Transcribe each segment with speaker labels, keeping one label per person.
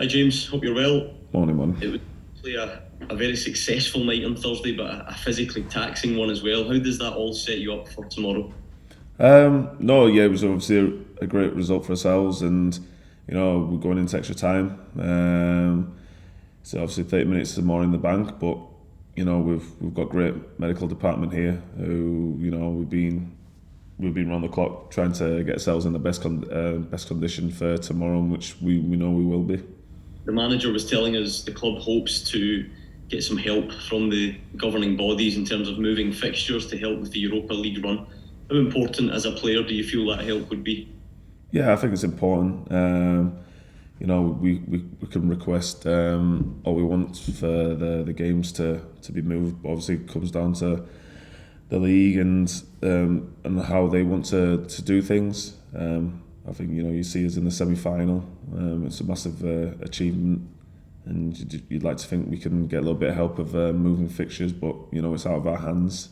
Speaker 1: Hi James, hope you're well.
Speaker 2: Morning.
Speaker 1: It was actually a very successful night on Thursday, but a physically taxing one as well. How does that all set you up for tomorrow?
Speaker 2: No, yeah, it was obviously a great result for ourselves, and we're going into extra time. So obviously 30 minutes more in the bank, but we've got great medical department here who we've been round the clock trying to get ourselves in the best condition for tomorrow, which we know we will be.
Speaker 1: The manager was telling us the club hopes to get some help from the governing bodies in terms of moving fixtures to help with the Europa League run. How important as a player do you feel that help would be?
Speaker 2: Yeah, I think it's important. We can request all we want for the games to be moved. Obviously, it comes down to the league and how they want to do things. I think you see us in the semi-final. It's a massive achievement, and you'd like to think we can get a little bit of help of moving fixtures, but it's out of our hands.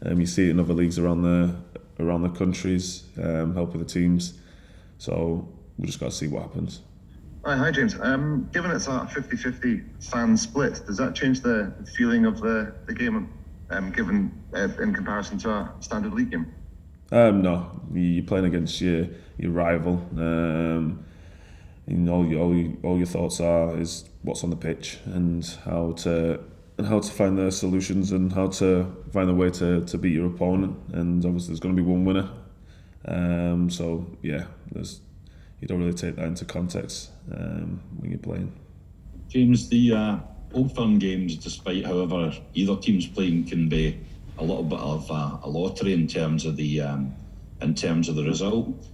Speaker 2: You see it in other leagues around the countries, helping the teams. So we just got to see what happens.
Speaker 3: Hi James. Given it's a 50-50 fan split, does that change the feeling of the game, given in comparison to a standard league game?
Speaker 2: No, you're playing against your rival. All your thoughts is what's on the pitch and how to find the solutions and how to find a way to beat your opponent. And obviously there's going to be one winner. So yeah, you don't really take that into context when you're playing.
Speaker 4: James, the Old Firm games, despite however either team's playing, can be a little bit of a lottery in terms of the result.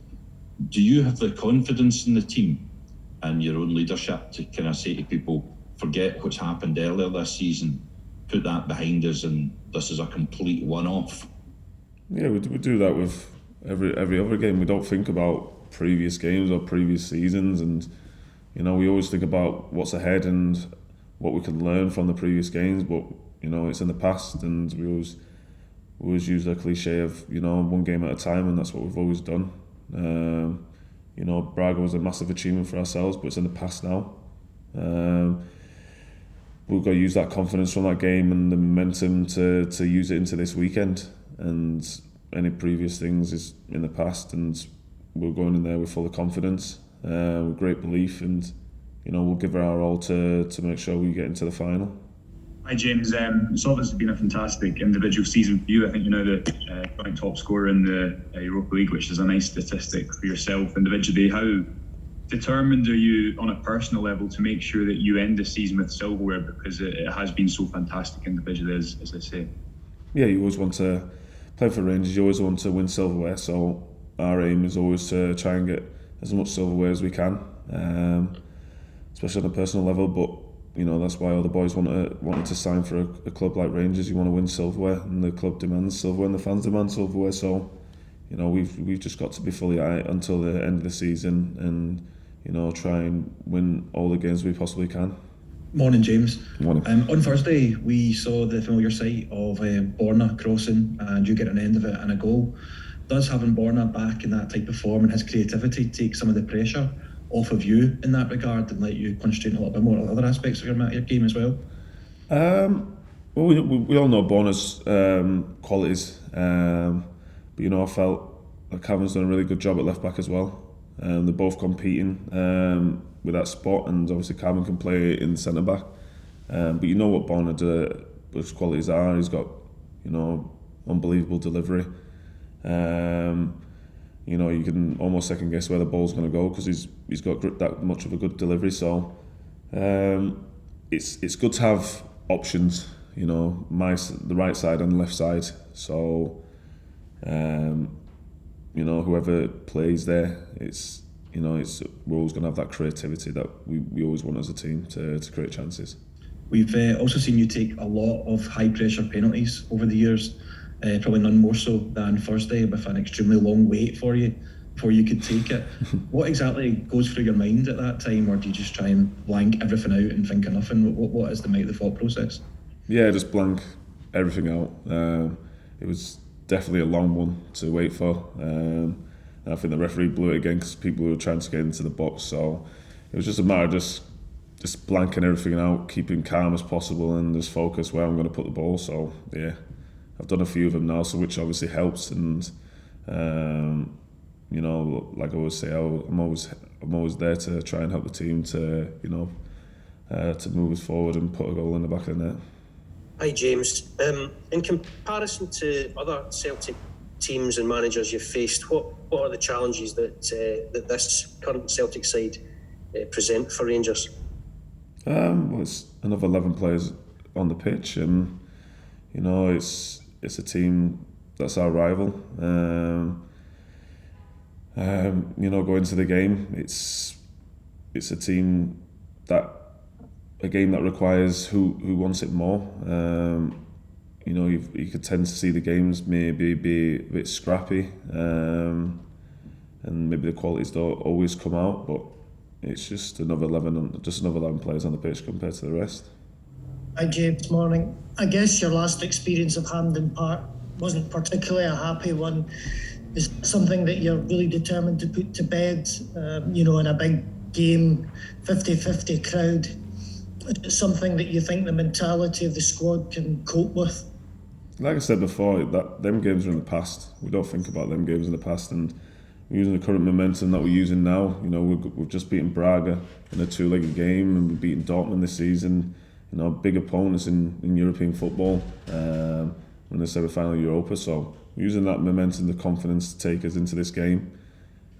Speaker 4: Do you have the confidence in the team and your own leadership to kind of say to people, forget what's happened earlier this season, put that behind us, and this is a complete one-off?
Speaker 2: Yeah, we do that with every other game. We don't think about previous games or previous seasons, and we always think about what's ahead and what we can learn from the previous games. But it's in the past, and we always use the cliche of one game at a time, and that's what we've always done. Braga was a massive achievement for ourselves, but it's in the past now. We've got to use that confidence from that game and the momentum to use it into this weekend. And any previous things is in the past, and we're going in there with full of confidence, with great belief, and we'll give our all to make sure we get into the final.
Speaker 5: Hi James, it's obviously been a fantastic individual season for you. I think you're now the joint top scorer in the Europa League, which is a nice statistic for yourself individually. How determined are you on a personal level to make sure that you end the season with silverware, because it has been so fantastic individually, as I say? Yeah,
Speaker 2: you always want to play for Rangers, you always want to win silverware, so our aim is always to try and get as much silverware as we can, especially on a personal level. But that's why all the boys wanted to sign for a club like Rangers. You want to win silverware, and the club demands silverware, and the fans demand silverware. So, we've just got to be fully at it until the end of the season, and try and win all the games we possibly can.
Speaker 6: Morning, James.
Speaker 2: Morning.
Speaker 6: On Thursday, we saw the familiar sight of Borna crossing and you get an end of it and a goal. Does having Borna back in that type of form and his creativity take some of the pressure off of you in that regard and let you concentrate a little bit more on other aspects of your game as well?
Speaker 2: Well, we all know Borna's qualities, but I felt like Cameron's done a really good job at left back as well. They're both competing with that spot, and obviously Cameron can play in centre back. But what Borna's qualities are. He's got unbelievable delivery. You can almost second guess where the ball's going to go because he's got that much of a good delivery. So it's good to have options. The right side and the left side. So whoever plays there, we're always going to have that creativity that we always want as a team to create chances.
Speaker 6: We've also seen you take a lot of high pressure penalties over the years. Probably none more so than Thursday, with an extremely long wait for you before you could take it. What exactly goes through your mind at that time, or do you just try and blank everything out and think of nothing? What is the thought process?
Speaker 2: Yeah, just blank everything out. It was definitely a long one to wait for. I think the referee blew it again because people were trying to get into the box. So it was just a matter of just just blanking everything out, keeping calm as possible, and just focus where I'm going to put the ball. So yeah, I've done a few of them now, so which obviously helps. And you know, like I always say, I'm always there to try and help the team to, you know, to move us forward and put a goal in the back of the net.
Speaker 7: Hi James. In comparison to other Celtic teams and managers you've faced, what are the challenges that this current Celtic side present for Rangers?
Speaker 2: Well, it's another 11 players on the pitch, and you know, it's a team that's our rival. You know, going to the game, it's a team a game that requires who wants it more. You know, you could tend to see the games maybe be a bit scrappy, and maybe the qualities don't always come out, but it's just another 11 players on the pitch compared to the rest.
Speaker 8: Hi James, morning. I guess your last experience of Hampden Park wasn't particularly a happy one. Is something that you're really determined to put to bed, you know, in a big game, 50-50 crowd? It's something that you think the mentality of the squad can cope with?
Speaker 2: Like I said before, them games are in the past. We don't think about them games in the past, and we're using the current momentum that we're using now. You know, we've just beaten Braga in a two-legged game, and we've beaten Dortmund this season. You know, big opponents in European football, in the semi-final Europa. So we're using that momentum, the confidence to take us into this game.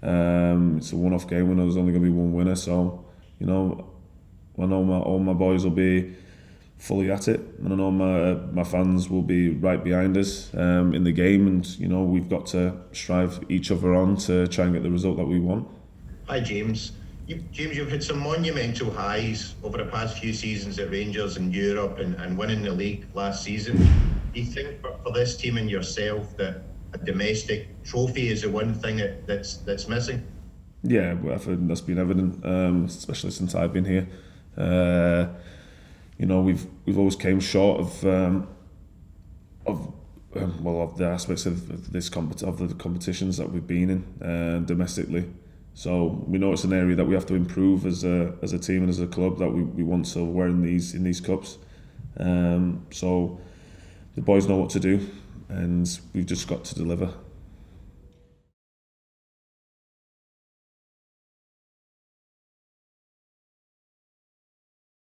Speaker 2: It's a one-off game. We know there's only going to be one winner. So, you know, I know all my boys will be fully at it, and I know my fans will be right behind us in the game, and you know, we've got to strive each other on to try and get the result that we want.
Speaker 9: Hi James. You've had some monumental highs over the past few seasons at Rangers in Europe and winning the league last season. Do you think for this team and yourself that a domestic trophy is the one thing that's missing?
Speaker 2: Yeah, well, I think that's been evident, especially since I've been here. You know, we've always came short of the aspects of the competitions that we've been in domestically. So we know it's an area that we have to improve as a team and as a club, that we want silverware in these cups. So the boys know what to do, and we've just got to deliver.